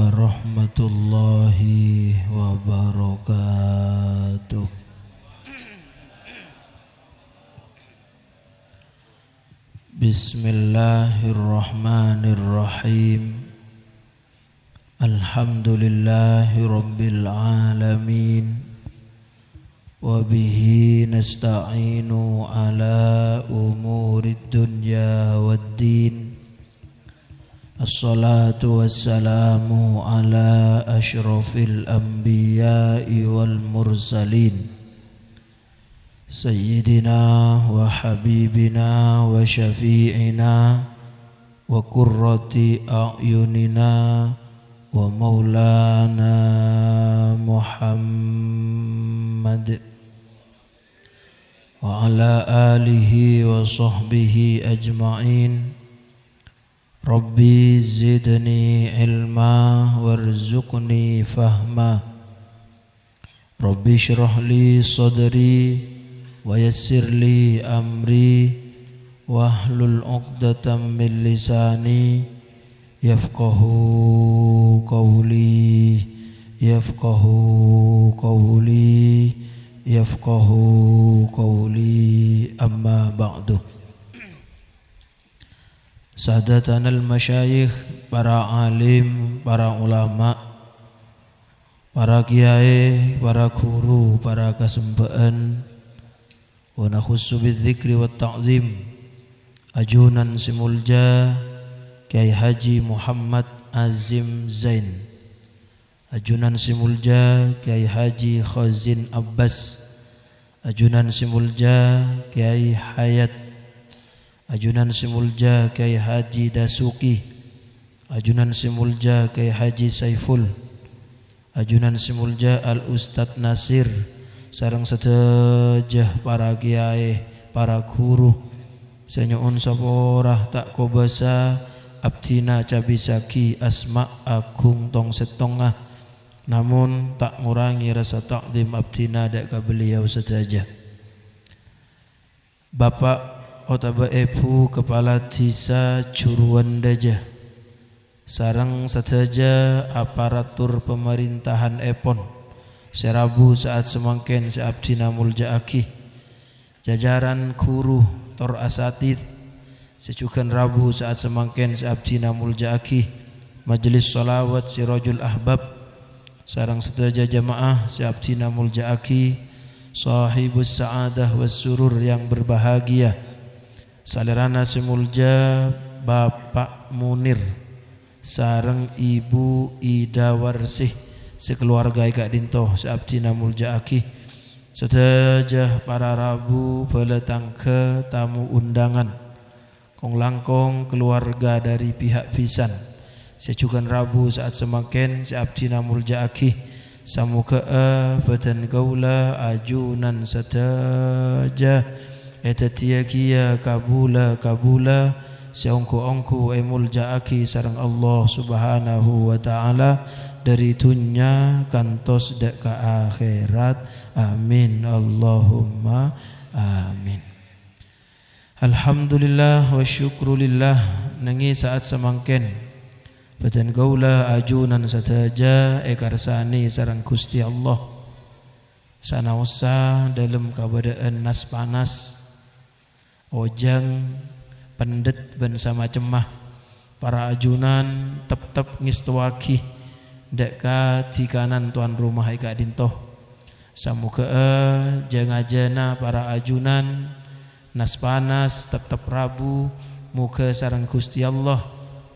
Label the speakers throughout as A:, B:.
A: warahmatullahi wabarakatuh. Bismillahirrahmanirrahim. Alhamdulillahi rabbil alamin. Wabihi nasta'inu ala umurid dunya waddin. Assalatu wassalamu ala ashrafil anbiya'i wal mursalin Sayyidina wa habibina wa syafi'ina wa qurrati a'yunina wa maulana Muhammad wa ala alihi wa sahbihi ajma'in. Rabbi zidni ilma warzuqni fahma. Rabbi syrah li sadri wa yassir li amri wahlul 'uqdatam min lisani yafqahu qawli amma ba'du. Sadatanal masyayikh, para alim, para ulama, para kiai, para guru, para kasembaan, wa nakhussu bidzikri wat ta'zim ajunan simulja Kiai Haji Muhammad Azim Zain, ajunan simulja Kiai Haji Khazin Abbas, ajunan simulja Kiai Hayat, ajunan simulja Kiai Haji Dasuki, ajunan simulja Kiai Haji Saiful, ajunan simulja Al Ustadz Nasir, sareng sedejah para kiai, para guru, senyuun saporah tak kobasa abdina cabisaki asma agung tong setongah, namun tak ngurangi rasa takdim abdina dek ka beliau saja. Bapak Otaba Epu Kepala Desa Juruan Dajah, sareng saja aparatur pemerintahan Epon, serabu saat semangken seabdina muljaaki, jajaran guru tor asatid, secukan rabu saat semangken seabdina muljaaki, majelis salawat Sirajul Ahbab, sareng saja jamaah seabdina muljaaki, sahibus sa'adah was surur yang berbahagia, salerana simulja Bapak Munir sareng Ibu Ida Warsih sekeluarga Ika Dintoh seabdina muljaaki, sedejah para rabu beletang ke tamu undangan, kong langkong keluarga dari pihak pisan, secukan rabu saat semakin seabdina muljaaki, samuka badan gaula ajunan sedejah etatiyakia kabula seongku muljaaki sareng Allah subhanahu wa ta'ala dari dunya kantos dek ke akhirat. Amin Allahumma amin. Alhamdulillah wa syukrulillah nengi saat semangken badan gaula ajunan sataja ekarsani sareng Gusti Allah sanausa dalam kabadaan nas panas ojang pendet ben sama cemah para ajunan tep ngistuaki deka tikanan tuan rumah Ika Dintoh, samuka jangajana para ajunan nas panas tetep rabu muka sareng Gusti Allah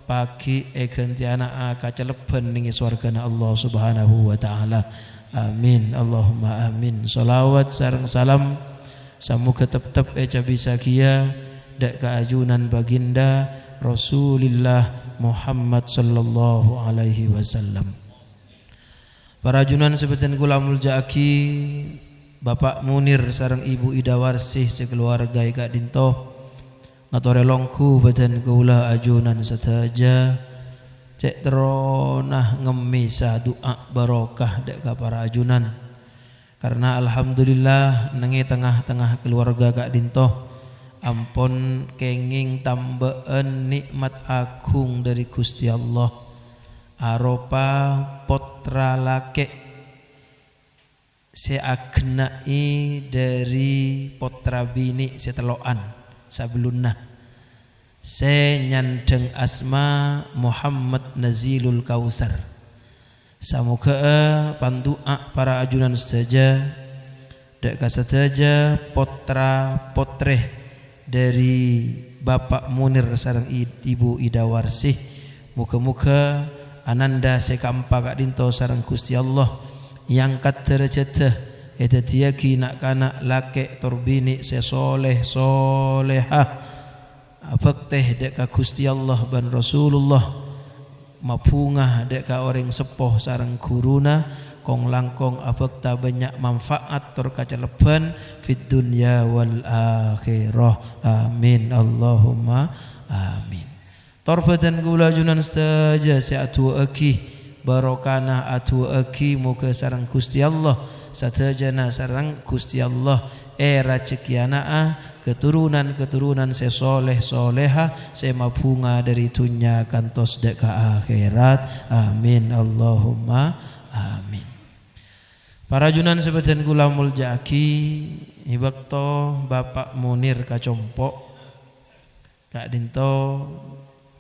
A: pagi egentiana kaceleben ningi swargana Allah subhanahu wa ta'ala. Amin Allahumma amin. Salawat sareng salam samuka tetep bisa kia dek keajunan baginda Rasulullah Muhammad sallallahu alaihi wasallam. Para ajunan sebutan kula muljaaki Bapak Munir sareng Ibu Ida Warsih sekeluarga Ika Dintoh ngatore longku badan kula ajunan sataja cek teronah ngemisa doa barokah dek ka para ajunan, karena alhamdulillah nengi tengah-tengah keluarga Kak Dintoh ampun kenging tambaan nikmat agung dari Gusti Allah, aropa potra lake seagnai dari potra bini seteloan sabelunna se nyandeng asma Muhammad Nazilul Kausar. Samoga pandoa para ajunan saja dek saja potra potreh dari Bapak Munir sareng Ibu Ida Warsih, muga-muga ananda sekampa kak dinto sareng Gusti Allah yang kat derajatah eta tiaki nak kana lake torbini sesoleh solehah abak teh dek ka Gusti Allah ban Rasulullah mapungah dek ka orang sepoh sareng guruna kong langkong abak ta banyak manfaat tor kaceleban fid dunya wal akhirah. Amin Allahumma amin. Torbatan kula junan saja se atu aki barokana atu aki muga sareng Gusti Allah sadajana sareng Gusti Allah era cekiana keturunan se soleh soleha se mabunga dari dunya kantos dek ka akhirat. Amin Allahumma amin. Para junan sebadan kula muljaki ibakto Bapak Munir kacompok kak dinto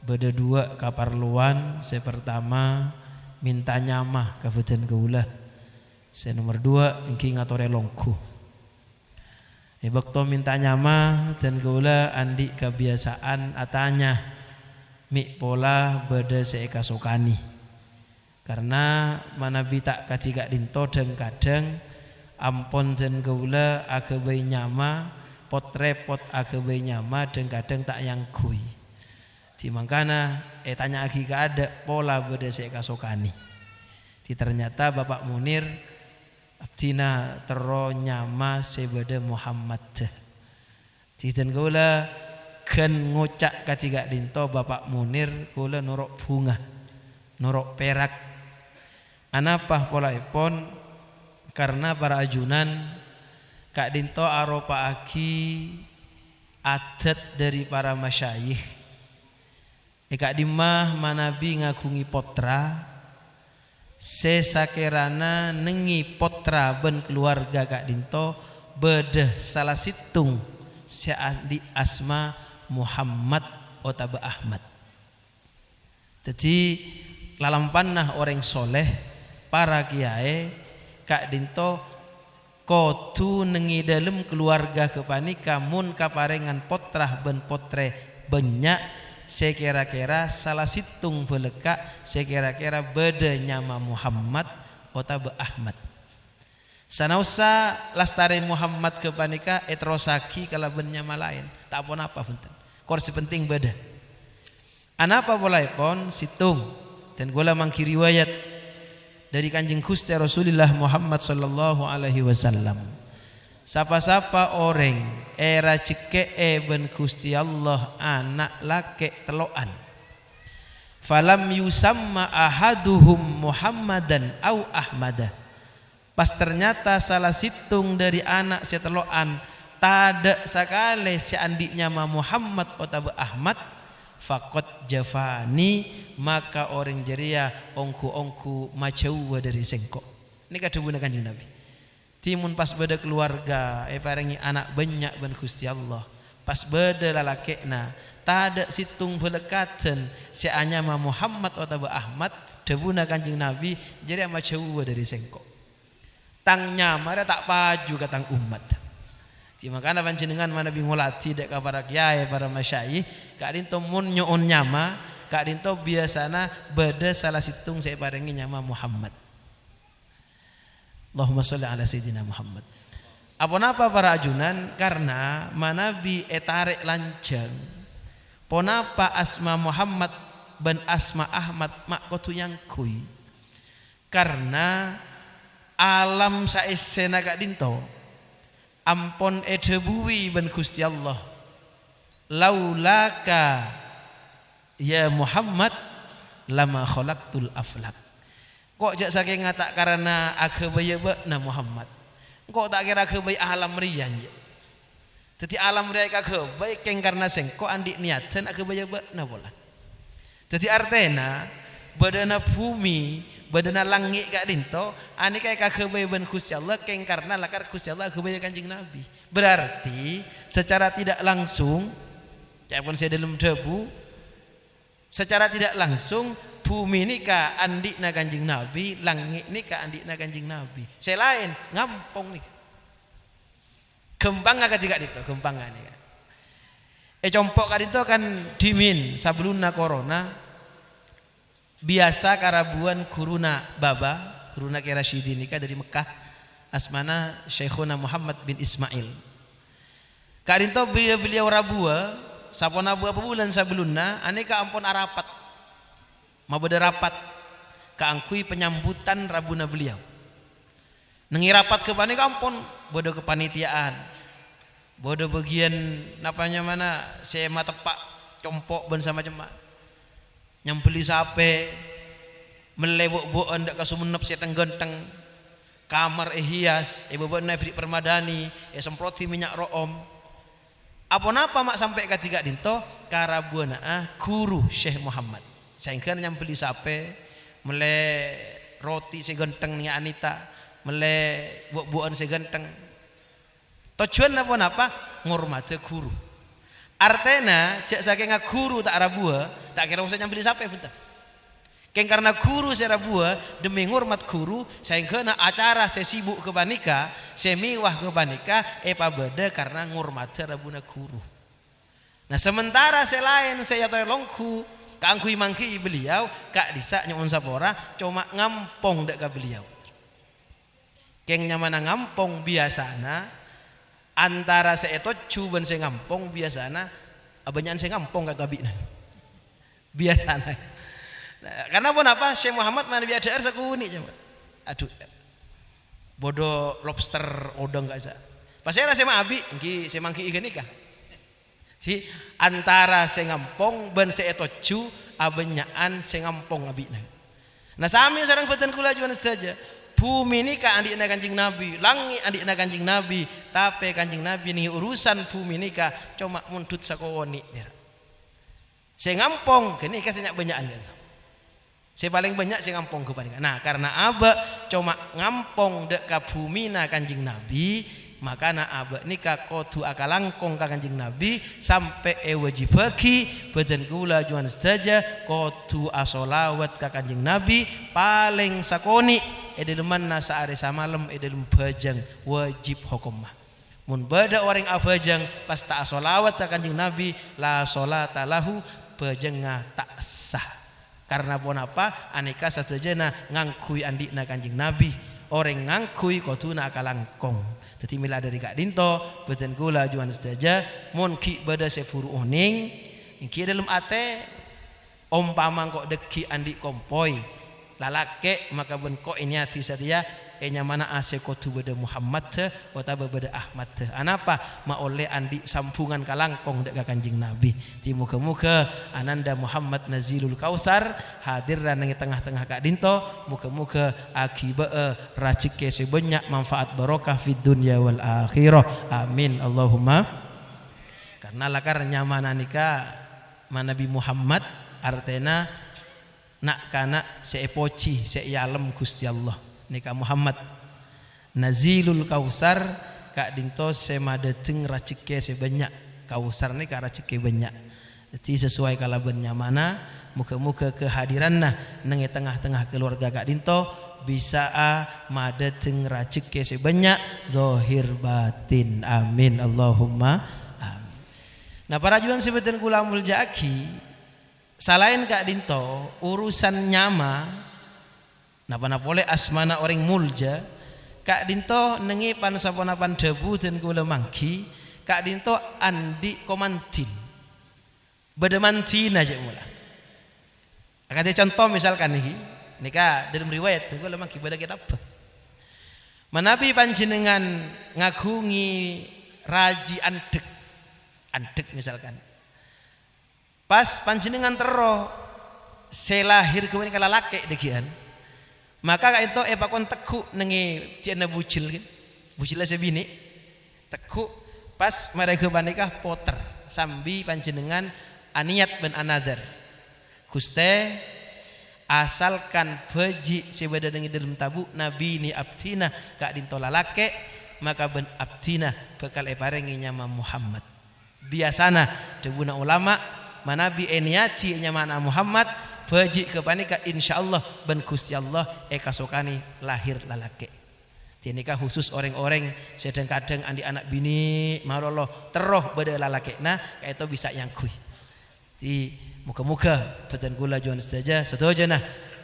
A: beda dua kaparluan. Se pertama minta nyamah kabupaten kula. Se nomor dua engki ngatore longku. Ibakto minta nyamah dan kula andi kebiasaan atanya mik pola beda seeka sokani. Karena manabi tak kajika dinto dan kadang ampon dan kula agabai nyama pot repot agabai nyama dan kadang tak yang kui. Cimangkana tanya lagi ke ada pola beda seeka sokani. Ternyata Bapak Munir abdina tero nyama sebeda Muhammad. Dan kula kan ngocak kajika dinto Bapak Munir kula norok bunga norok perak. Anapa pola ipon karena para ajunan kak dinto aropa aki adat dari para masyayikh. Kak dimah manabi ngagungi potra sesakerana nengi potra ben keluarga kak dinto beda salah situng seadi asma Muhammad otaba Ahmad. Jadi lalampannah orang soleh para kiai kak dinto kotu nengi dalam keluarga kepanika mun kaparengan potrah ben potre banyak sekira-kira salah situng beleka sekira-kira beda nyama Muhammad otaba Ahmad. Sanausa lastare Muhammad kepanika etrosaki kalau ben nyama lain tak pun apa punten. Korsi penting beda. Anapa boleh pon situng dan gula mangki riwayat dari Kanjeng Gusti Rasulullah Muhammad sallallahu alaihi wasallam. Sapa-sapa orang era ceke ben Gusti Allah anak lake teloan. Falam yusamma ahaduhum Muhammadan au Ahmada. Pas ternyata salah situng dari anak seteloan tada sakale si andiknya Muhammad otaba Ahmad fakot jafani maka orang jeria ongku macauwa dari sengkok. Ini kadebuna Kanjeng Nabi. Timun pas beda keluarga parengi anak banyak ben Gusti Allah. Pas beda lalakena tada situng belekaten si anyama Muhammad otaba Ahmad debuna Kanjeng Nabi jeria macauwa dari sengkok. Tang nyamara tak paju katang umat. Makanya panjenengan mana bingolati dek para kiai para masyayikh kak dinto mun nyoon nyama kak dinto biasana beda salah situng saya parengi nyama Muhammad. Allahumma sholli ala sayyidina Muhammad. Apa para ajunan karena manabi etarik lancang ponapa asma Muhammad ben asma Ahmad mak kotu yang kui karena alam saesena kak dinto ampon edebuwi ben Gusti Allah laulaka ya Muhammad lama khalaqtul aflak. Kok jak saking ngatak karena agabaya na Muhammad kok tak kira agabaya alam riyan jadi alam riyan agabaya keng karena sengko andik niatan agabaya na bola. Jadi artena badana bumi badana langit kak dinto ani kayak kakebayan Gusti Allah keng karena lakar Gusti Allah kebayan Kanjeng Nabi. Berarti secara tidak langsung walaupun saya dalam debu secara tidak langsung bumi ini ka andikna Kanjeng Nabi, langit ini ka andikna Kanjeng Nabi. Selain ngampong nih. Gempang enggak juga itu, gempang nih. Compok kan itu kan dimin sebelumna corona biasa karabuan guruna baba, guruna Rasyidin nikah dari Mekah asmana Syekhuna Muhammad bin Ismail. Karinto beliau rabua sapona apa bulan sebelumna aneka ampun arapat. Mabada rapat keangkui penyambutan rabuna beliau. Nengi rapat ke panik ampun bodoh kepanitiaan. Bodoh bagian napanya mana saya mata pak compok ben sama cema. Nyampeli sape melebok-bok ndak kasumenep seteng genteng kamar hias bobona Frik Permadani semproti minyak room. Apa-apa mak sampai ketiga dinto karabuana guru Syekh Muhammad. Sehingga nyampeli sape mele roti segenteng ni Anita mele buat-buatan segenteng. Tujuan apa ngurmati guru. Artena cek saking guru tak rabua tak kira usah nyampeli sape bentar. Keng karena guru saya rabua demi ngurmat guru sehingga na acara saya sibuk ke panika saya mewah ke panika beda karena ngurmati rabuna guru. Nah sementara saya lain saya tolongku kangkui mangki beliau kak disa nyamun sapora cuma ngampong dek ka beliau. Keng nyamana ngampong biasana antara saya tocu ben saya ngampong biasana abanyan saya ngampong kata bina. Biasana. Nah, karena pun apa Syekh Muhammad mana biasa air sakuni coba. Aduh. Bodoh lobster odong gak sa. Pas saya rasa abi ngi saya mangki ikan nikah. Si antara saya ngampong ben saya tocu abenyaan saya ngampong abina. Nah sami sareng beten kula juan saja. Bumi ini ka andikna Kanjeng Nabi, langit andikna Kanjeng Nabi, tapi Kanjeng Nabi ini urusan bumi ini ka cuma muntut sakowoni. Saya ngampong kene ka banyak benyaan gitu. Saya paling banyak saya ngampong ke panika. Nah karena aba cuma ngampong dek ka bumi na Kanjeng Nabi maka na aba nikah kodu akalangkong ka Kanjeng Nabi sampai wajib bagi beten kula juan saja kodu asolawat ka Kanjeng Nabi paling sakoni edelman nasa are samalam edelum bajang wajib hukumah mun bada orang abajang pas tak asolawat ka Kanjeng Nabi la solata lahu bajang tak sah karena pun apa aneka satajana ngangkui andikna Kanjeng Nabi orang ngangkui kotuna akalangkong. Jadi mila dari kak dinto beten gula juan saja mun ki bada sepuru uning ki dalam ate umpama kok deki andi kompoi lalake maka ben kok ini hati sadia enya mana ase kotu bada Muhammad otaba bada Ahmad anapa ma oleh andi sampungan kalangkong dek Kanjeng Nabi ti muga-muga ananda Muhammad Nazilul Kausar hadir nang tengah-tengah kak dinto muga-muga akiba racike sebanyak manfaat barokah fid dunya wal akhirah amin Allahumma karena lakar nyamana nika Nabi Muhammad artena nak kana seepoci seiyalem Gusti Allah nika Muhammad Nazilul Kausar kak dinto semadeteng racike sebanyak kausar nika racike banyak jadi sesuai kalabennya mana muka-muka kehadiranna nang tengah-tengah keluarga kak dinto bisa madeteng racike sebanyak zahir batin amin Allahumma amin. Nah para juan sebeten kula muljaki selain kak dinto urusan nyama napa boleh asmana orang mulja kak dinto nengi pan saponapan debu dan kula mangki kak dinto andi komantin bedemantin aja mula akan contoh misalkan nih nika dalam riwayat kula mangki beda kitab manabi panjenengan ngagungi raji andek misalkan pas panjenengan tero selahir kemudian kala laki dekian maka kak itu pakon teku nengi tiana bucil kan bucilnya sebini teku pas mereka panikah poter sambi panjenengan aniat ben another Guste asalkan beji sebeda dengan dalam tabu nabi ni abtina kak dinto lalake maka ben abtina bekal parengi nyama Muhammad biasana debuna ulama manabi eniaci nyama Muhammad beji kepanika insyaallah ben Gusti Allah kasokani lahir lalake. Tinika khusus orang-orang sedang kadang andi anak bini marolo teroh beda lalake nah kayak itu bisa yang kui di muka-muka petan gula juan saja setuju nah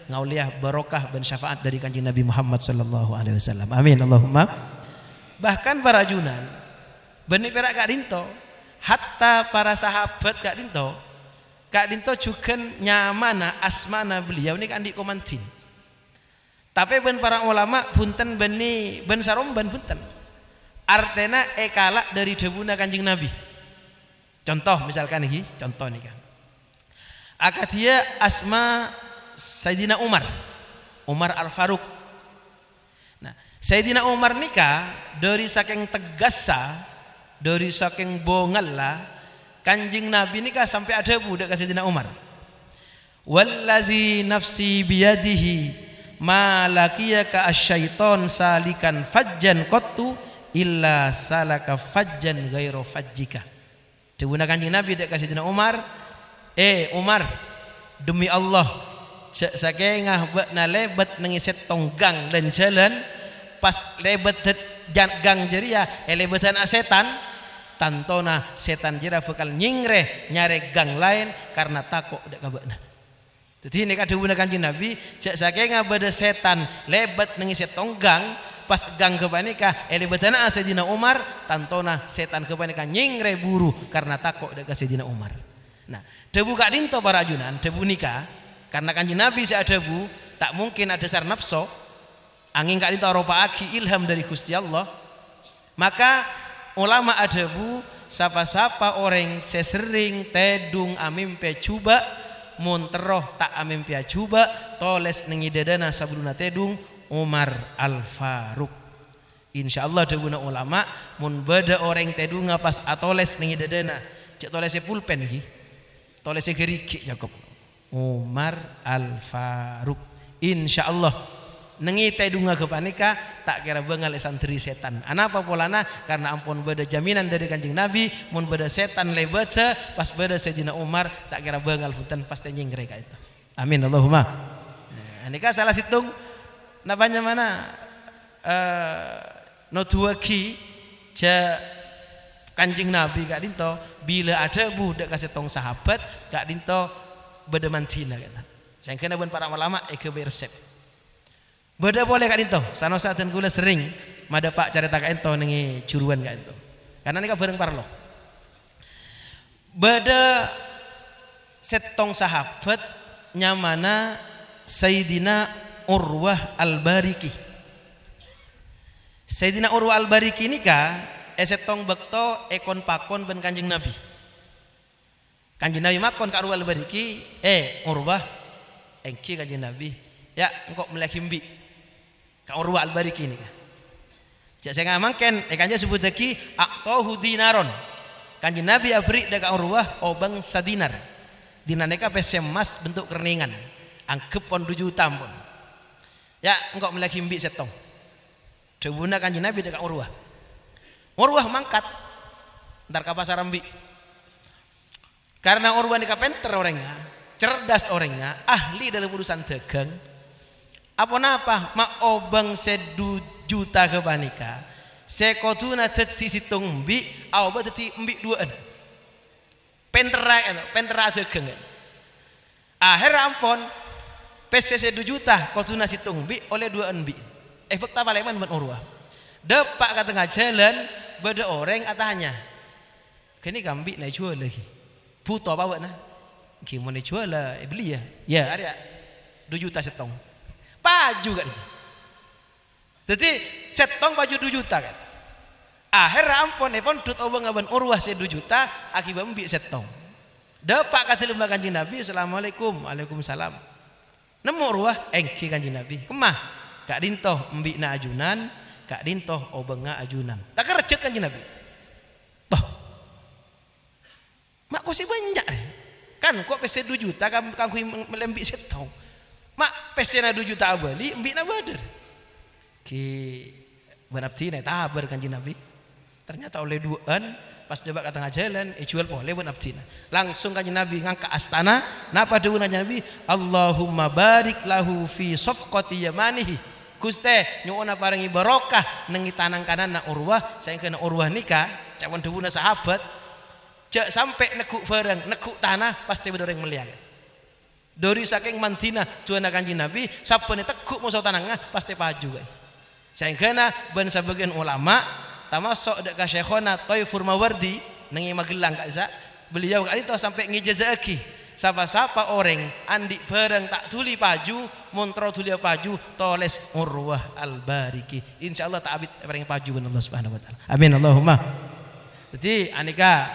A: ngauliah barokah dan syafaat dari kanjeng Nabi Muhammad sallallahu alaihi wasallam amin Allahumma. Bahkan para junan benih perak Kak Dinto hatta para sahabat Kak Dinto juga nyamana asmana beliau ini kan di komantin. Tapi ben para ulama punten beni ben saromban punten. Artena ekala dari debuna kanjeng Nabi. Contoh misalkan ini, contoh nih kan. Akadia asma Sayyidina Umar Al-Faruq. Nah, Sayyidina Umar nikah dari saking tegasa, dari saking bongalla kanjeng Nabi nikah sampai ada budak Sayyidina Umar. Walladzi nafsi biyadihi malakiyaka asyaiton salikan fajjan qattu illa salaka fajjan ghairu fajjika. Dibuna kanjeng Nabi dek Sayyidina Umar, Umar demi Allah saking ngah lebet nengiset tonggang dan jalan pas lebet gang jeria lebetan setan tantona setan jera bakal nyingre nyare gang lain karena takut dek kabana. Jadi ini kan dibuna kanjeng Nabi cek saking ngabada setan lebet nengiset tonggang pas gang kepanika lebetan Sayyidina Umar tantona setan kepanika nyingre buru karena takut dek Sayyidina Umar. Nah, debu Kak Dinto para ajunan, debu nikah karena kanjeng Nabi seadebu tak mungkin ada sar nafsu. Angin Kak Dinto aropa aki ilham dari Gusti Allah. Maka ulama adebu sapa-sapa orang sesering tedung amimpe cuba munteroh tak amimpe cuba toles nengi dedana sabuluna tedung Umar Al-Faruq. Insyaallah debuna ulama mun beda orang tedunga pas atoles nengi dedana cek tolese pulpen iki. Tolese geriki Jakob Umar Al-Faruq insyaallah nengi tedunga kepanika tak kira bengal santri setan anapa polana karena ampun beda jaminan dari kanjeng Nabi mun beda setan lebete pas beda Sayyidina Umar tak kira bengal hutan pasti nyingre ka itu amin Allahumma. Nah, nikah salah situng napanya mana notuaki ja kanjeng Nabi Kak Dinto bila ada budak kasih tong sahabat Kak Dinto beda mantina kata. Saya kena ben para ulama beresep. Beda boleh Kak Dinto. Sanosa dan gula sering mada Pak carita Kak Dinto nengi curuan Kak Dinto. Karena nikah bareng parlo. Beda setong sahabat nyamana Sayyidina Urwah Al-Bariki. Sayyidina Urwah Al-Bariki nikah esetong bekto ekon pakon ben kanjeng Nabi. Kanjeng Nabi makon ka Urwah Al-Bariki, Urwah engki kanjeng Nabi. Ya, engkau melakimbi ka Urwah Al-Bariki ini. Cak saya ngamangken kanjeng sebut lagi aqtahu dinaron. Kanjeng Nabi abri da ka Urwah obang sadinar. Dinaneka pes emas bentuk kerningan. Angkep pon 2 juta pun. Ya, engkau melakimbi setong. Debuna kanjeng Nabi da ka Urwah. Urwah mangkat ntar ke pasar ambi karena Urwah nikah penter orangnya cerdas orangnya ahli dalam urusan dagang apa-apa mak obang 2 juta ke panika sekotuna teti situng mbi awba teti mbi 2 pentera dagang akhir ampon PCC 2 juta kotuna situng mbi oleh 2 mbi efek tapaleman ban Urwah depak ke tengah jalan beda orang atanya kini gambi naik jual lagi butuh apa buat nah gimana jual lah beli ya ada 2 juta setong baju kan jadi setong baju 2 juta kan akhir ampun tut obang aban Urwah 2 juta akibat ambil setong dapat kata lembaga kanjeng Nabi assalamualaikum waalaikumsalam nemu Urwah engki kanjeng Nabi kemah Kak Dinto ambil na ajunan Kak Dinto obenga ajunan tak kerjat kanjeng Nabi toh mak kau si banyak kan kok pese 2 juta kan kui melembik setong mak pesena 2 juta beli mbina bader ki benabti na tabar kanjeng Nabi ternyata oleh duaan pas coba ke tengah jalan jual boleh benabti langsung kanjeng Nabi ngangka astana napa dawuh kanjeng Nabi Allahumma barik lahu fi safqati yamanihi Guste nyuwun paringi barokah nengi tanang kanan na Urwah saya kena Urwah nikah cawan dawuhna sahabat cek sampai nekuk bareng nekuk tanah pasti bedoreng melihat dari saking mantina juana kanjeng Nabi sapane tekuk musuh tanangnya pasti paju guys saya kena ben sebagian ulama termasuk dek ka Syekhona Thaifur Mawardi nengi Magelang kak Isa beliau kali itu sampai ngijazaki siapa-siapa orang andi bareng tak tuli paju montro tuli paju toles Urwah Al-Bariki insyaallah tak abit bareng paju ben Allah Subhanahu wa taala amin Allahumma jadi anika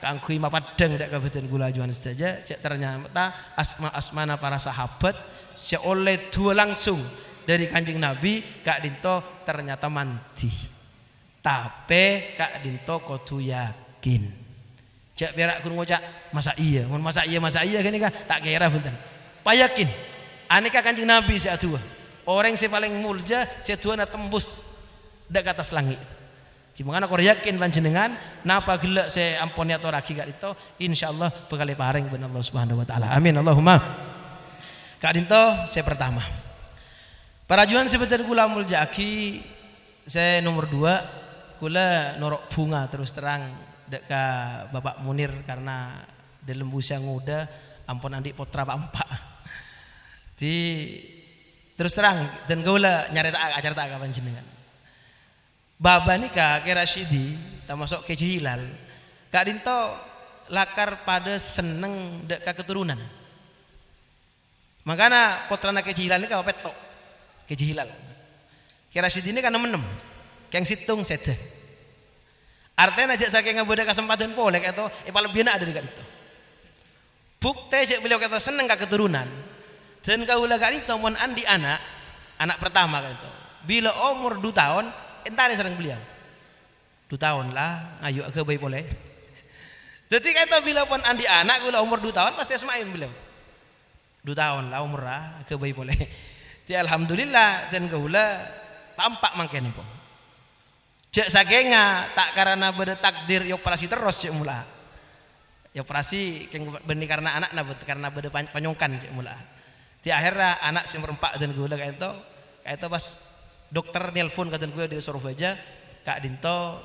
A: kangkui mapadeng dak kabupaten Kula Juan saja cek ternyata asma-asmana para sahabat seoleh dua langsung dari kanjeng Nabi Kak Dinto ternyata manti tapi Kak Dinto kudu yakin cek berak kun ngocak masa iya gini kah tak kira punten payakin aneka kanjeng Nabi si atua orang si paling mulja si atua na tembus dak atas langit dimana kau yakin panjenengan napa gelak saya ampun ya toraki Kak Dinto insyaallah bekal pareng ben Allah Subhanahu wa taala amin Allahumma Kak Dinto saya pertama parajuan sebentar kula muljaki saya nomor 2 kula norok bunga terus terang deka Bapak Munir karena di lembusia nguda ampun andi potra Pak di terus terang dan kula nyarita acara tak kapan jenengan Baba nikah ke Rasyidi termasuk ke Hilal Kak Dinto lakar pada seneng deka keturunan makanya potrana ke Hilal ini kau petok ke Hilal ke Rasyidi ini kan 6 keng situng sede artinya aja saking ngabada kesempatan boleh atau lebih enak ada di itu bukti aja beliau kata seneng ke keturunan dan kaulah Kak Dinto mon andi anak pertama kan itu bila umur 2 tahun entar serang beliau 2 tahun lah ayo ke bayi boleh jadi kata bila pun andi anak gula umur 2 tahun pasti semain beliau 2 tahun lah umur ke bayi boleh di alhamdulillah dan gula tampak mangken pun cek sakenga tak karena beda takdir operasi terus cek mula operasi keng benih karena anak nabut karena beda panyongkan cek mula di akhirnya anak si merempak dan gula kayak itu pas dokter nelpon kata gue di Surabaya Kak Dinto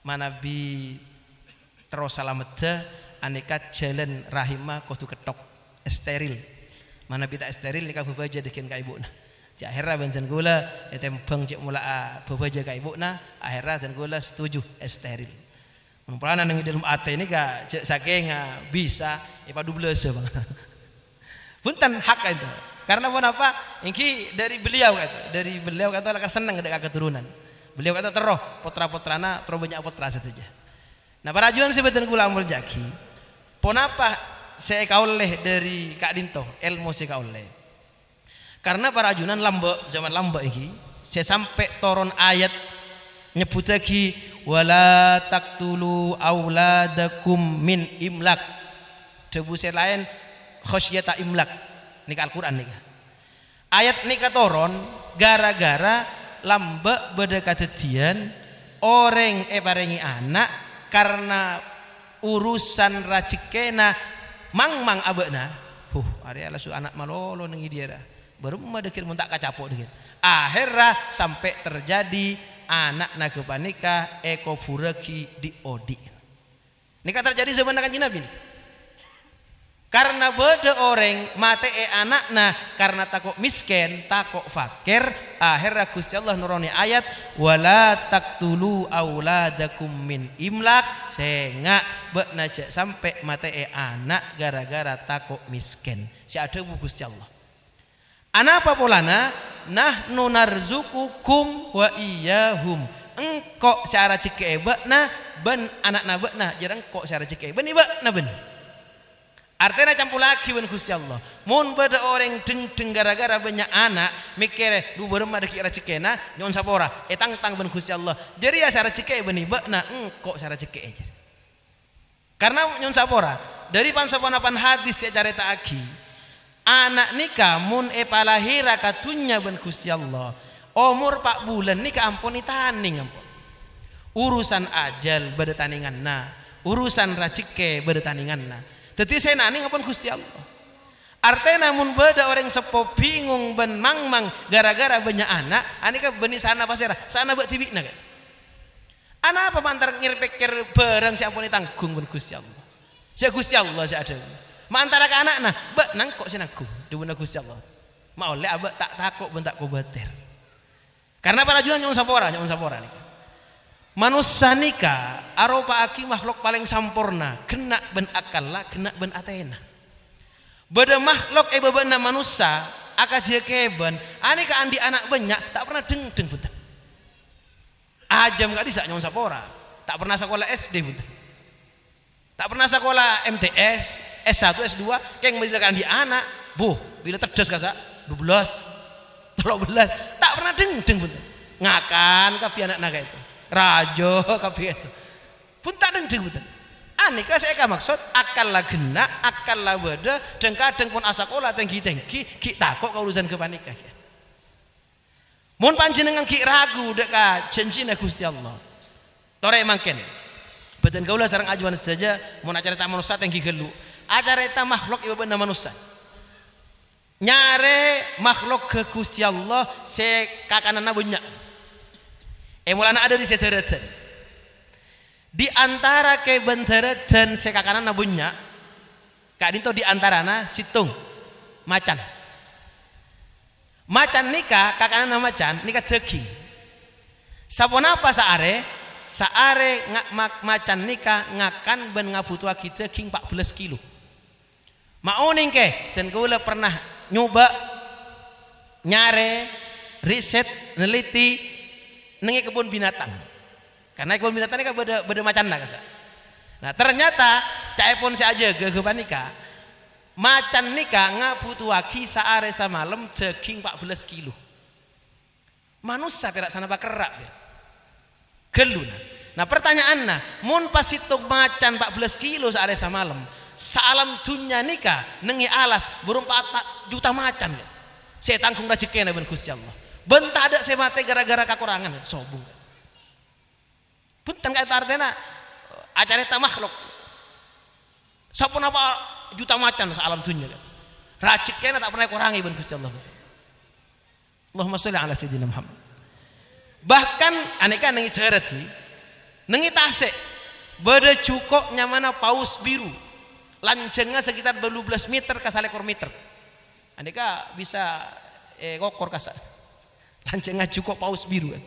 A: manabi terus salametda aneka jalan rahimah kudu ketok steril manabi tak steril nikah bebaja dikin ka ibuna di akhirnya benjen gula tembang cek mula bebaja ka ibuna akhirnya dan gula setuju steril mumpulana nang dalam ate ini ka cek saking bisa padu belas bang punten hak itu karena apa ingki dari beliau kata laka seneng ada keturunan beliau kata teroh potra-potrana terlalu banyak potra saja nah para juan sebetan kula amul jaki ponapa saya kauleh dari Kak Dinto ilmu saya kauleh karena para junan lambek zaman lambek iki saya sampai turun ayat nyebut lagi wala taqtulu auladakum min imlak debu saya lain khosyata imlak nikah Al-Quran nikah ayat nikah toron gara-gara lambek beda kadedian orang parengi anak karena urusan rajikena mang abekna ada alasu anak malolo nengi dia dah baru madekir mun tak kacapok dikit akhirnya sampai terjadi anak nagepanika eko bureki di odi nikah terjadi zaman kanjeng Nabi karena beda orang mate anakna karena takut miskin takut fakir akhirnya Gusti Allah nuroni ayat wala taqtulu auladakum min imlak sehingga bekna sampai mate anak gara-gara takut miskin si ada Gusti Allah anak apa polana nahnu narzukukum wa iyahum engkau secara cike bekna ben anak bekna jarang kok secara cike ben ibekna ben artinya campur lagi ben Gusti Allah mun pada orang deng gara-gara banyak anak mikir du berema ada kira cikena nyon sapora tang ben Gusti Allah jadi ya sara cike ben ibekna engkau sara cike aja karena nyon sapora dari pan hadis ya carita aki anak nikah mun palahira katunya ben Gusti Allah umur 4 bulan nikah ampun itaning ampun urusan ajal beda taninganna urusan racike beda taninganna dadi senani ampun Gusti Allah artena mun beda orang sepo bingung ben mangmang gara-gara banyak anak anika beni sana pasera sana bak tibikna kan ana apa mantar ngirpikir barang si ampun tanggung ben Gusti Allah si Gusti Allah si ada mantara ke anak nah bak nangkok sinaku dibuna Gusti Allah mau oleh abak tak takut bentak kubatir karena para jual nyon sapora nih manusia nikah aropa aki makhluk paling sampurna kena ben akalla kena ben atena beda makhluk bebena manusia akajia keben ani ka andi anak banyak tak pernah deng bentar ajam gak bisa nyon sapora tak pernah sekolah SD bentar tak pernah sekolah MTS S1, S2 yang mendidikan di anak bu bila terdes kasa 12 13 tak pernah deng bener ngakan kapi anak naga itu rajo kapi itu pun tak deng bener anika saya maksud akal lah gena akal lah beda dan kadang pun asakola tengki kita kok urusan kepanika mun panjenengan ki ragu deka janjina Gusti Allah tore mangken badan kaula sareng ajuan saja mun acara ta manusia tengki gelu acara eta makhluk ibu benda manusia nyare makhluk ke Gusti Allah se kakanana banyak mulana ada di sederetan di antara ke benteretan se kakanana banyak kak dinto di antarana situng macan nikah kakanana macan nikah daging saponapa saare macan nikah ngakan ben ngabutuh kita daging 14 kilo mau ningke dan kula pernah nyoba nyare riset neliti nengi kebun binatang karena kebun binatang ini kan beda macan lah kasa. Nah ternyata cai pun si aja gegepan nikah macan nikah ngabutuhaki saare samalam daging 14 kilo manusia perak sana pakerak geluna. Nah pertanyaannya mun pas itu macan 14 kilo saare samalam salam dunya nikah nengi alas burung 4 juta macan gitu. Saya tanggung rezekina ben Gusti Allah. Bentar ada saya mati gara-gara kekurangan sobung. Punten kata artinya acara eta makhluk. Sapun apa juta macan salam dunya gitu. Rezekina tak pernah kurangi ben Gusti Allah. Allahumma sholli ala sayyidina Muhammad. Bahkan aneka nengi tereti nengi tasik beda cukok nyamana paus biru lancengnya sekitar 12 meter ke 1 meter aneka bisa kokor kasa lancengnya cukup paus biru kan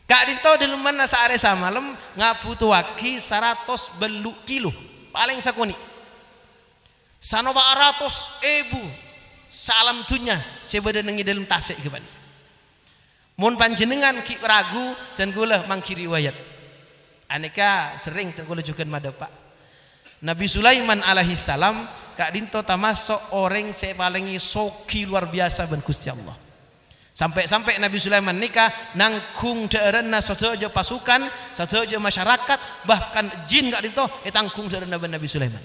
A: kak dinto dalam mana saare samalam ngabutuhaki 100 belu kilo paling sakuni sanoba 100.000 salam dunya sebeda nengi dalam tasik keban mun panjenengan ki ragu dan gula mangki riwayat aneka sering dan gula juga madapa Nabi Sulaiman alaihi salam kak dinto tamasuk orang sepalingi soki luar biasa ben Gusti Allah. Sampai Nabi Sulaiman nikah nangkung daerahna sadojo pasukan, sadojo masyarakat, bahkan jin kak dinto tangkung daerahna ben Nabi Sulaiman.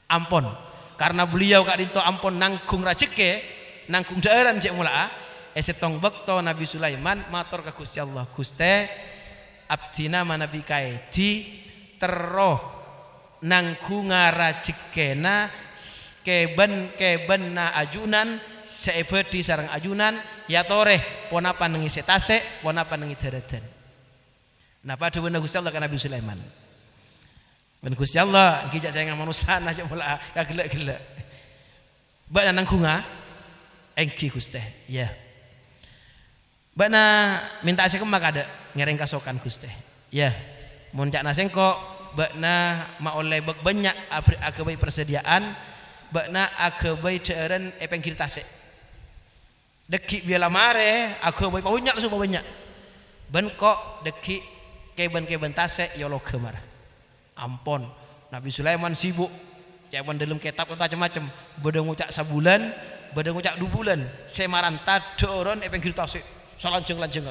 A: Ampun, karena beliau kak dinto ampun nangkung rajeke, nangkung daerah cek mula setong bekto Nabi Sulaiman matur ka Gusti Allah. Guste abdina manabi kaedi teroh nangkunga rajekena keben na ajunan seebedi sarang ajunan ya toreh ponapa nengi setase ponapa nengi dereden nah pada benar Gusti Allah kan Nabi Sulaiman ben Gusti Allah kijak saya manusia aja mula kagelek-gelek bak nangkunga engki Gusti ya bana minta asih kemak ada ngereng kasokan Gusti ya mun cak nasengko bakna maoleh bak banyak akabai persediaan bakna akabai ceren pengkir tase deki biala mare akabai banyak semua banyak ben kok deki keben tase yolo kemar ampon Nabi Sulaiman sibuk cawan dalam kitab macam-macam beda ngucak sabulan beda ngucak 2 bulan semaranta doron pengkir tase salanjeng-lanjeng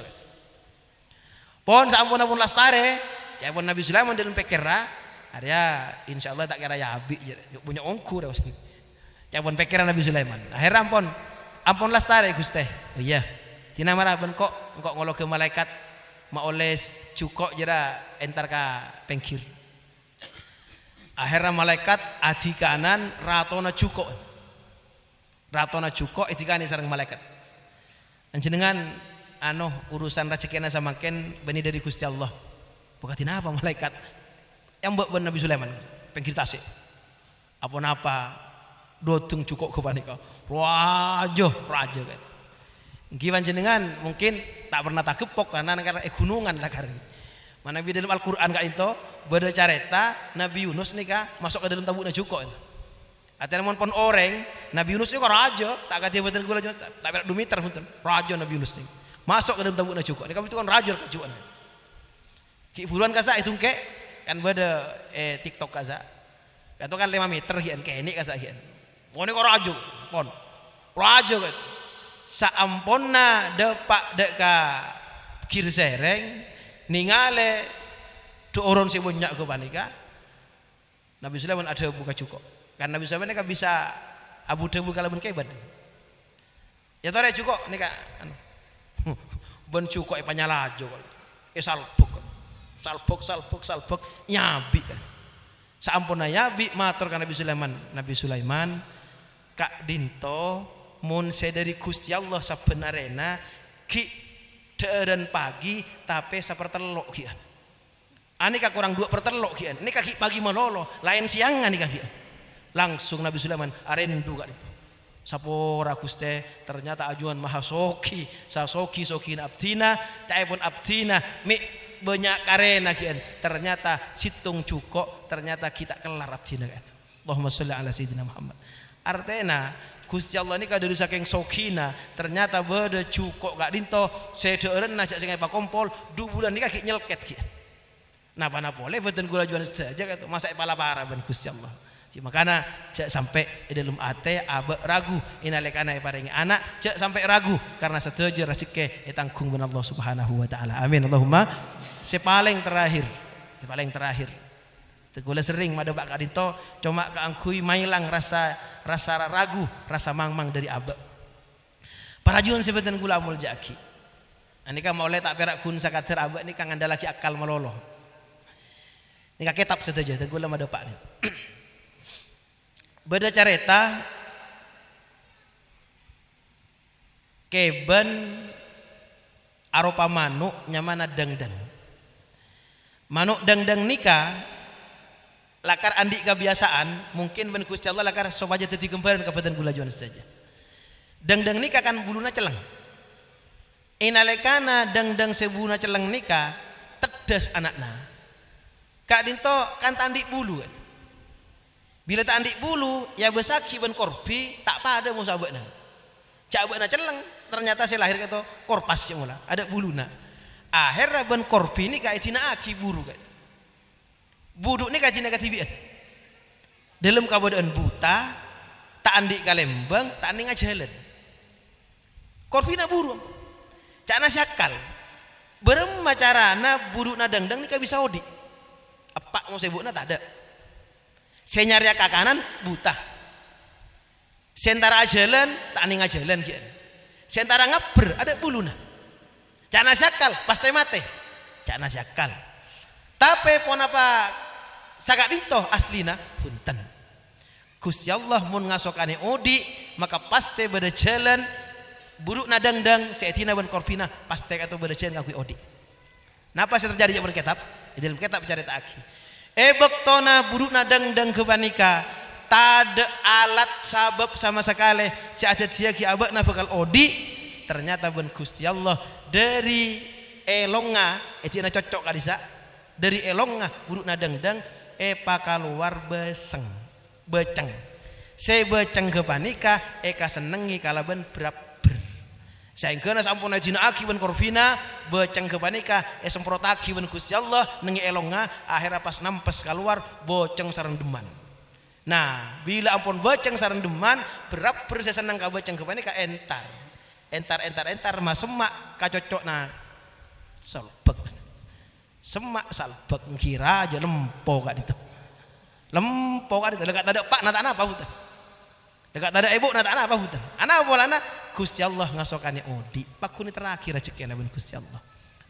A: pon sampun lastare cawan Nabi Sulaiman dalam pekera area insyaallah tak kira ya habis punya ongkur Cabon pikiran Nabi Sulaiman. Akhirnya ampun lastare Gusti. Oh iya. Tina marah ben kok ngolo ke malaikat ma oles cukok jera entar ka pengkir. Akhirnya malaikat adi kanan ratona cukok. Ratona cukok itikani sareng malaikat. Anjenengan urusan rezekina samaken beni dari Gusti Allah. Bukatin apa malaikat? Yang mbok ben Nabi Sulaiman pengkir tasik. Apa napa dotung cukok ke panika. Raja gitu. Nggih panjenengan mungkin tak pernah tak gepok karena gunungan lah kari. Mana di dalam Al-Qur'an kak itu beda careta Nabi Yunus nika masuk ke dalam tabukna cukok. Artinya mon pon oreng Nabi Yunus itu raja tak kata betul gula tak berat 2 meter punten. Raja Nabi Yunus nih masuk ke dalam tabukna cukok. Nika itu kan raja kecuan. Ki buruan kasa itu ke kan beda TikTok kasa. Itu kan 5 meter kian kayak ini kasa kian. Pone kok raja pon. Raja kan. Saamponna depak deka kir sereng ningale tu orang si banyak ke panika Nabi Sulaiman ada buka cukup kan Nabi Sulaiman kan bisa abu debu kalau ben keban ya tore cukup nih kak ben cukup panyalajo salbuk nyabi kan saamponna nyabi matur kan Nabi Sulaiman kak dinto mun sedari Gusti Allah sabenarena ki dan pagi tapi sapertelok kian. Ani ka kurang 2/3 kian. Ini kaki pagi melolo, lain siangan nih kaki. Langsung Nabi Sulaiman arendu kak itu. Sapora Gusti ternyata ajuan maha soki, sasoki abdina, taipun abdina mi banyak karena kian. Ternyata situng cukup, ternyata kita kelar abdina kan. Allahumma sholli ala sayyidina Muhammad. Artena Gusti Allah ini kadari saking sokina ternyata beda cukok gak dinto sedeureun najak sing pa kompol 2 bulan nikah ki nyelket ki. Napa boleh boten kula jual saja gitu masa pala para ben Gusti Allah. Makanya cek sampai dalam ate abe ragu inalekana paringi anak cek sampai ragu karena setuju rezeki tanggung ben Allah Subhanahu wa taala. Amin Allahumma. Sepaling terakhir tegula sering mada bak kadito cuma kaangkui mailang rasa ragu rasa mangmang dari abe parajuan sebetan gula amul jaki anika maulai tak perak kun sakater abe ini kang andalaki akal melolo ini kitab saja tegula mada pak ni beda careta keben aropa manuk nyamana dangdang manuk dangdang nikah lakar andi kebiasaan mungkin ben Gusti Allah lakar sobaja teti kemparan kabupaten gula juan saja. Dangdang nikah kan buluna celeng. Inalekana dangdang sebuna celeng nikah tedes anakna. Kak dinto kan tandik bulu. Bila tak andik bulu ya besaki ben korpi tak pada mau sabekna. Cak abekna celeng ternyata saya lahir kata korpas mula ada buluna. Akhirnya ben korpi ini kak itina aki buru kata. Buduk ni kaji negativian dalam keadaan buta tak andik kalembang tak ning jalan korpina burung cana syakal berema carana buduk na dangdang ni bisa odi apa mau sebutna tak ada saya nyari ke kanan buta sentara jalan tak ning jalan kian sentara ngaber ada buluna cana syakal pasti mate cana syakal tapi pon apa sagak dinto aslina punten Gusti Allah mun ngasokane odi maka pasti beda jalan buruk nadangdang seetina ban korpina pasti atau beda jalan ngakui odi napa sih terjadi di kitab di dalam kitab cerita aki bektona buruk nadangdang kebanika tak alat sabab sama sekali si ada dia ki abakna bakal odi ternyata ban Gusti Allah dari elonga etina cocok kadisa dari elongah buruk nadangdang epa keluar beceng saya beceng ke panika eka senengi kalaban beraber saya kena sampun ajina aki ben korvina beceng ke panika semprot aki ben Gusti Allah nengi elongah akhirnya pas nampes keluar boceng sareng deman nah bila ampun beceng sareng deman beraber saya seneng ka beceng ke panika entar masemak kacocok nah solbek semak salbek kira aja lempo kak itu lempo kak itu lekat ada pak nata apa buta dekat tada ibu nata anak apa hutan anak apa lana Gusti Allah ngasokannya odi pakuni terakhir rezeki ben Gusti Allah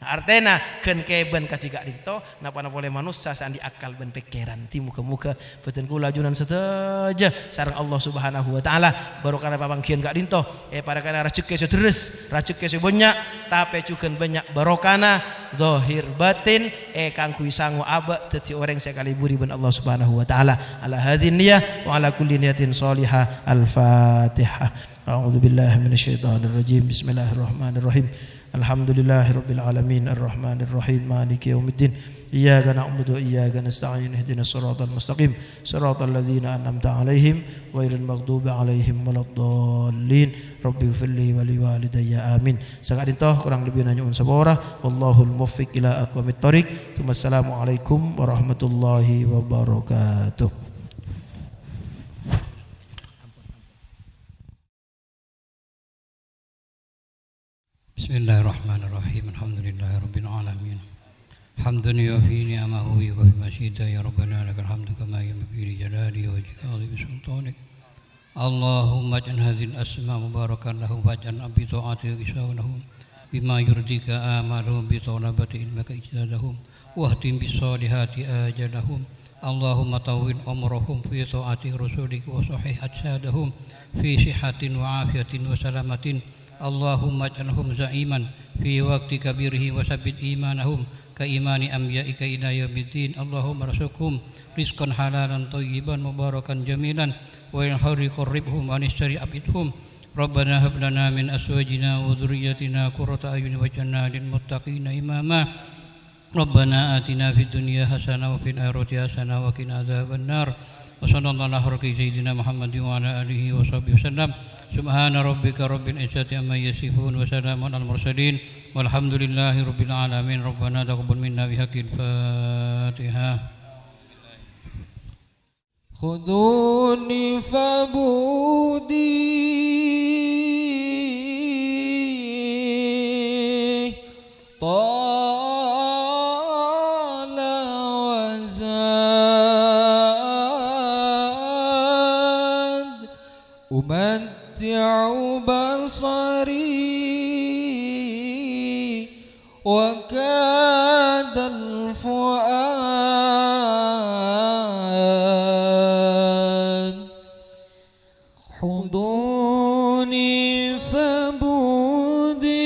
A: nah, artena ken keben katika dinto napa boleh manusia sandi akal ben pikiran ti muka-muka beten kula junan seteja sareng Allah Subhanahu wa taala baru kana papangkian gak dinto pada kana rezeki terus rezeki banyak tapi cuken banyak barokana zahir batin kangku sangu aba teti orang sekali buri ben Allah Subhanahu wa taala ala hadhihi niyah wa ala kulli niyatin shalihah al-fatihah a'udzu billahi minasyaitonir rajim bismillahirrahmanirrahim alhamdulillahirabbil alamin arrahmanir rahim maliki yaumiddin iyyaka na'budu wa iyyaka nasta'in ihdinas siratal mustaqim siratal ladzina an'amta 'alaihim ghairil maghdubi 'alaihim waladdallin rabbi ighfirli wa liwalidayya amin sakadin toh kurang lebih nanya sabora wallahul muwaffiq ila aqwamit thoriq wassalamu alaikum warahmatullahi wabarakatuh.
B: Bismillahirrahmanirrahim. Alhamdulillahirabbil alamin. Hamdan yuwafi ni'amahu wa yukafi masyidah ya rabbana lakal hamdu kama yanbaghi li jalali wajhika wa li sultanik. Allahumma ij'al hadhil asma mubarakan lahum waj'al bi ta'atika isawlahum bima yurdika amalahum bi talabati ilmika ijtihadahum wahdim bis solihati ajalahum. Allahumma tawwil umrahum fi ta'ati rasulika wa sahih ajsadahum fi sihatin wa afiyatin wa salamatin. Allahumma ij'alhum za'iman fi waqti kabirihi wa sabbit imanahum ka imani anbiya'ika ila yaumiddin. Allahumma rasukhum rizqan halalan thayyiban mubarakan jamilan wa in harri qarribhum wa nisri abidhum. Rabbana hab lana min azwajina wa dhurriyyatina qurrata a'yun waj'alna lil muttaqina imama. Rabbana atina fid dunya hasanah wa fil akhirati hasanah wa qina adzabannar. Wa sallallahu ala sayyidina Muhammadin wa ala alihi wa sahbihi wasallam. Subhana rabbika rabbil izzati amma yasifun wa salamun al mursalin walhamdulillahi rabbil alamin. Rabbana taqabbal minna bihaqqil Fatihah.
C: Khuduni fabudi tala wazad umatti'u basari wa kadal fuad huduni fabudi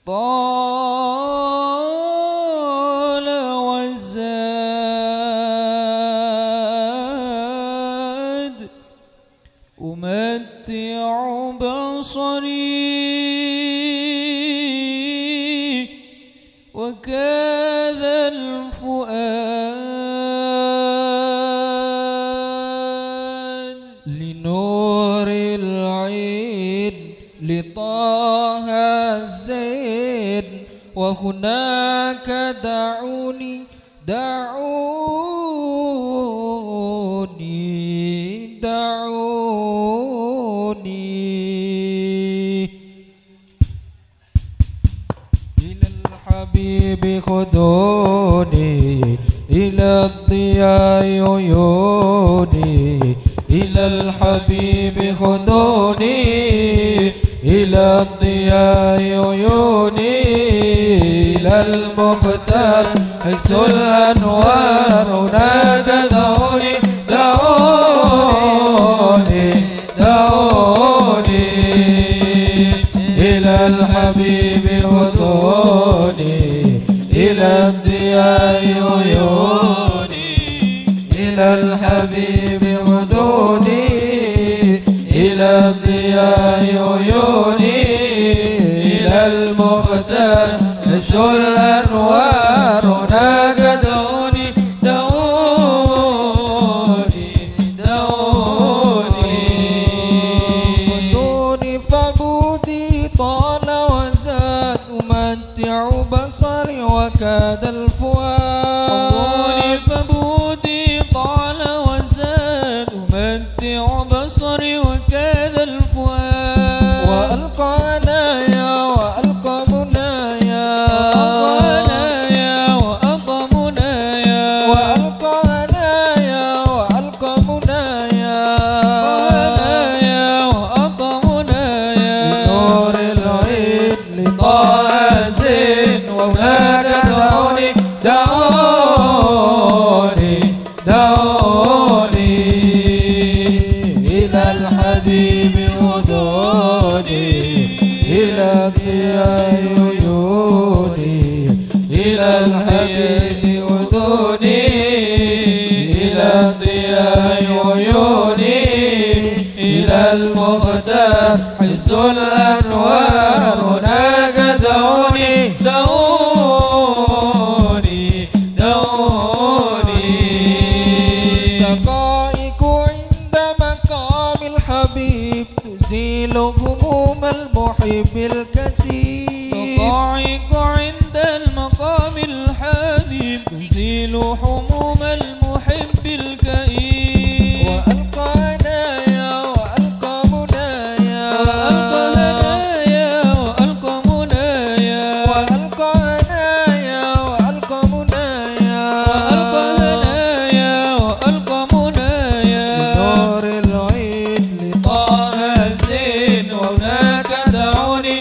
C: tala wazad umatti'u basari wa kadhal fuad linuril 'aid li taha zaid wa hunaka da'uni ilal habibi khuduni ilal diya'i uyuni ilal habibi khuduni ilal diya'i uyuni ilal muqtar hisul anwar hunaka da'uni إلى الحبيب خذوني إلى الضياء عيوني إلى الحبيب خذوني إلى الضياء عيوني إلى المختار نشر الأنوار هناك دعوني خذوني فبودي طال وزاد أمتع بصري وكاد الفؤاد فبودي طال وزاد أمتع بصري وكاد الفؤاد وألقى منايا وألقى منايا عيوني إلى المختار حيث الأنوار هناك دعوني دعوني دعوني دقائق عند مقام الحبيب تزيل هموم المحب الكثير دقائق عند المقام الحبيب تزيل هموم المحب الكئيب وألقى هنايا وألقى منايا وألقى هنايا وألقى منايا وألقى هنايا وألقى منايا وألقى هنايا وألقى منايا لنور العيد لطه الزين وهناك دعوني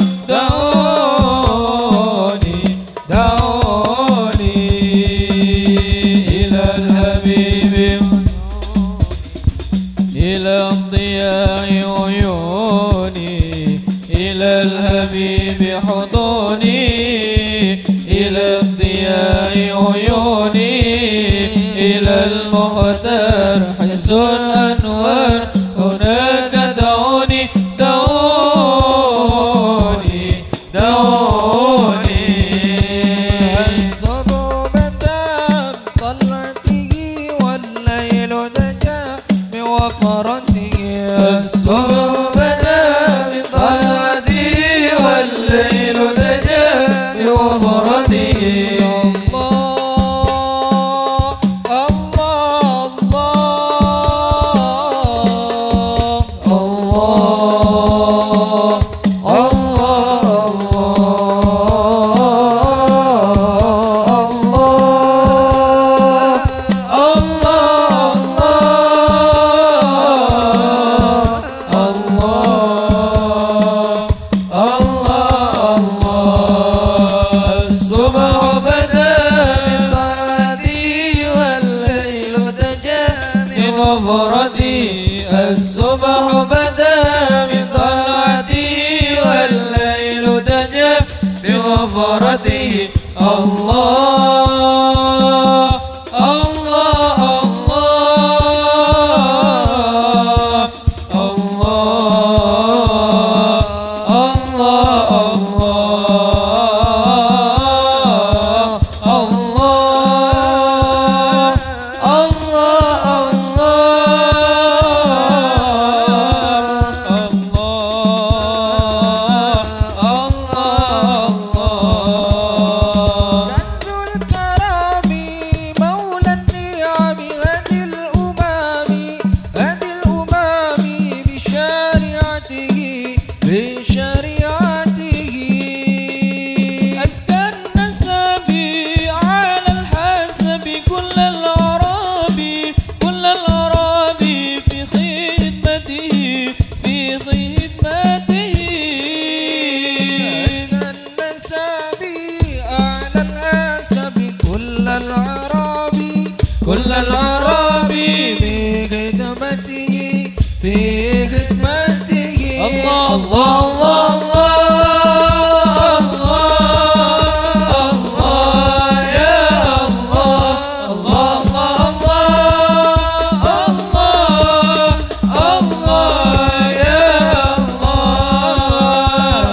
C: دعوني دعوني إلى الحبيب إلى الضياء عيوني إلى الحبيب حضوني إلى الضياء عيوني إلى المختار حيث الأنوار هناك دعوني دعوني دعوني الصبح بدا بطلعته والليل دجا بوفرته الصبح بدا بطلعته والليل دجا بوفرته الله الصبح بدا من طلعته والليل دجا بغفرته الله الله الله كل العربي في خدمته في خدمته الله الله الله الله يا الله الله الله الله يا الله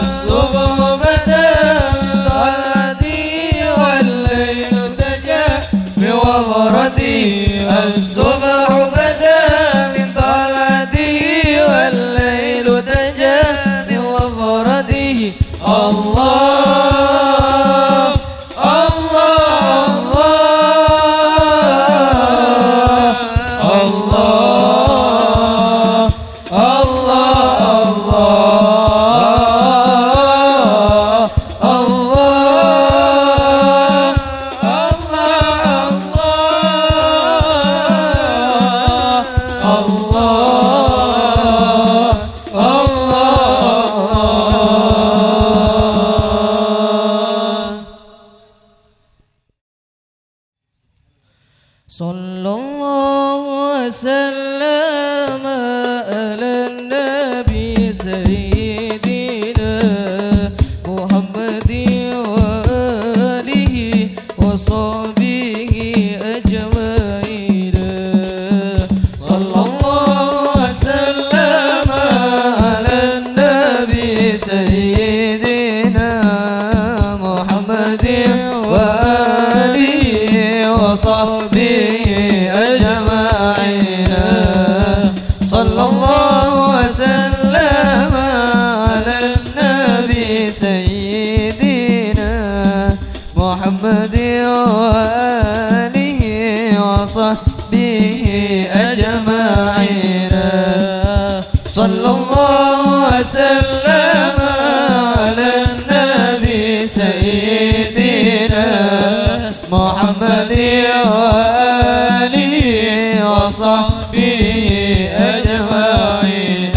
C: الصبح بدا من طلعته والليل دجا بوفرته الصبح بدا من طلعته والليل دجا بوفرته الله الله الله صلى الله وسلم على النبي سيدنا محمد وآله وصحبه أجمعين وصحبه أجمعين.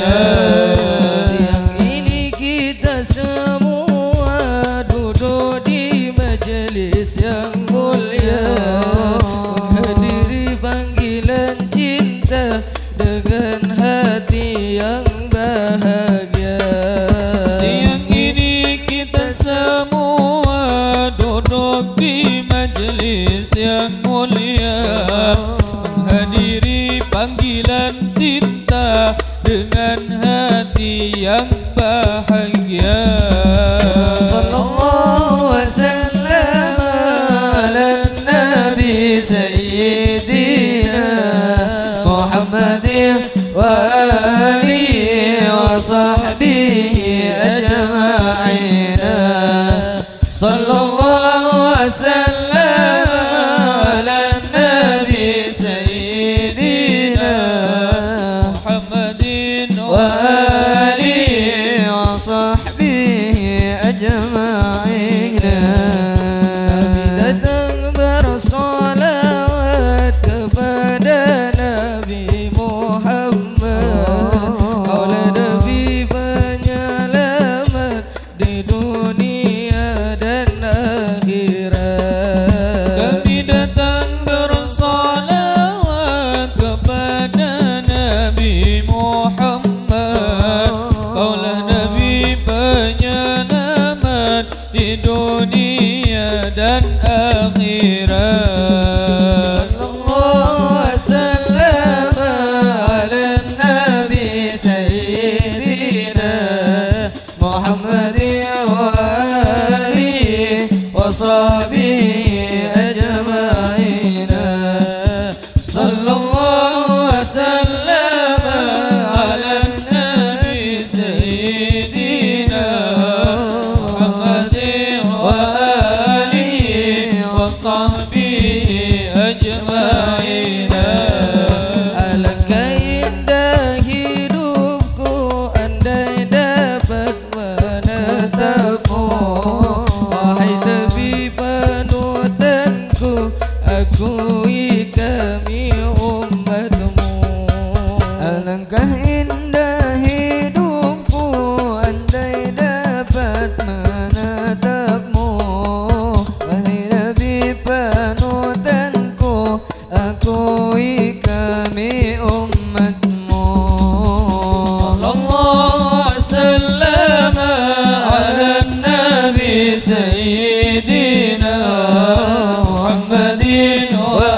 C: Siang ini kita semua duduk di majelis yang mulia, menghadiri panggilan cinta dengan hati yang bahagia.
D: Siang ini kita semua duduk di majelis yang mulia, menghadiri panggilan cinta dengan hati yang bahagia.
C: Sallallahu wasallam ala nabi sayyidina Muhammadin wa alihi wa sahbihi ajma'in. Sallallahu wasallam ala nabi sayyidina
D: Muhammadin
C: wa alihi wa sahbihi ajma'in. Kami datang bersolawat kepada Nabi Muhammad, kaulah Nabi penyelamat di dunia dan akhirat.
D: Kami datang bersolawat kepada Nabi Muhammad, kaulah Nabi penyelamat di dunia dan akhirat.
C: Sallallahu wasallam ala nabi sayyidina Muhammadin wa alihi wa sahbihi ajma'in. Sallallahu wasallam ala nabi sayyidina Muhammadin wa alihi wa sahbihi ajma'in. Alangkah indah hidupku andai dapat menatapmu, wahai Nabi panutanku, akui kami umatmu. Alangkah indah hidupku andai dapat menatapmu, wahai Nabi panutanku, akui kami umatmu. Sallallahu wasallam ala nabi sayyidina Muhammadin wa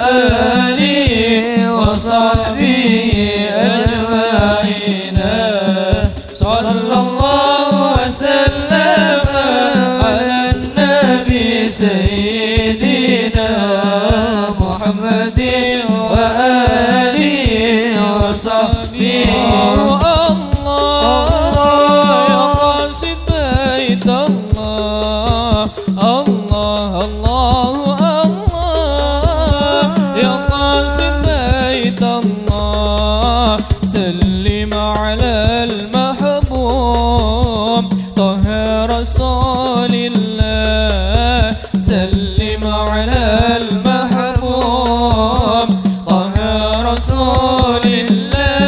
C: alihi wa sahbihi ajma'in. Sallallahu wasallam ala nabi sayyidina Muhammadin wa alihi wa sahbihi.
D: سلم على المحبوب طه رسول الله، سلم على المحبوب طه رسول الله.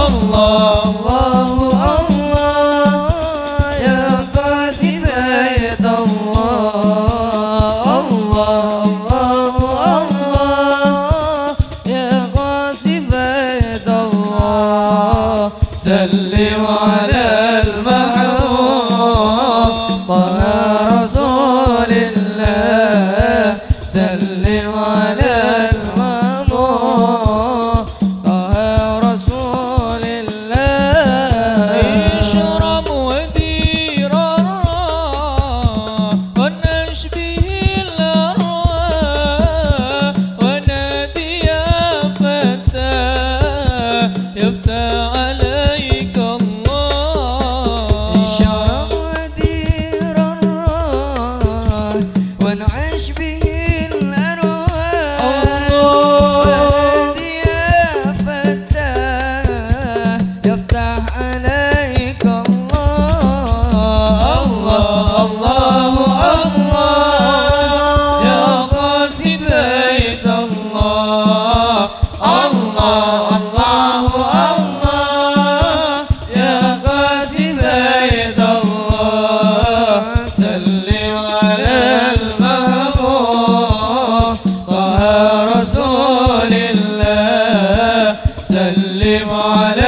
D: الله
C: الله الله يا قاسم بيت الله، الله الله الله يا قاسم بيت الله. سلم على المحبوب طه رسول الله، سلم على المحبوب طه رسول الله.
D: اشرب ودير الراء ونشبه الأرواح، ونادي يا فتى يفتى عليك الله.
C: الله الله يا قاسم بيت الله سلم على المحبوب طه رسول الله سلم على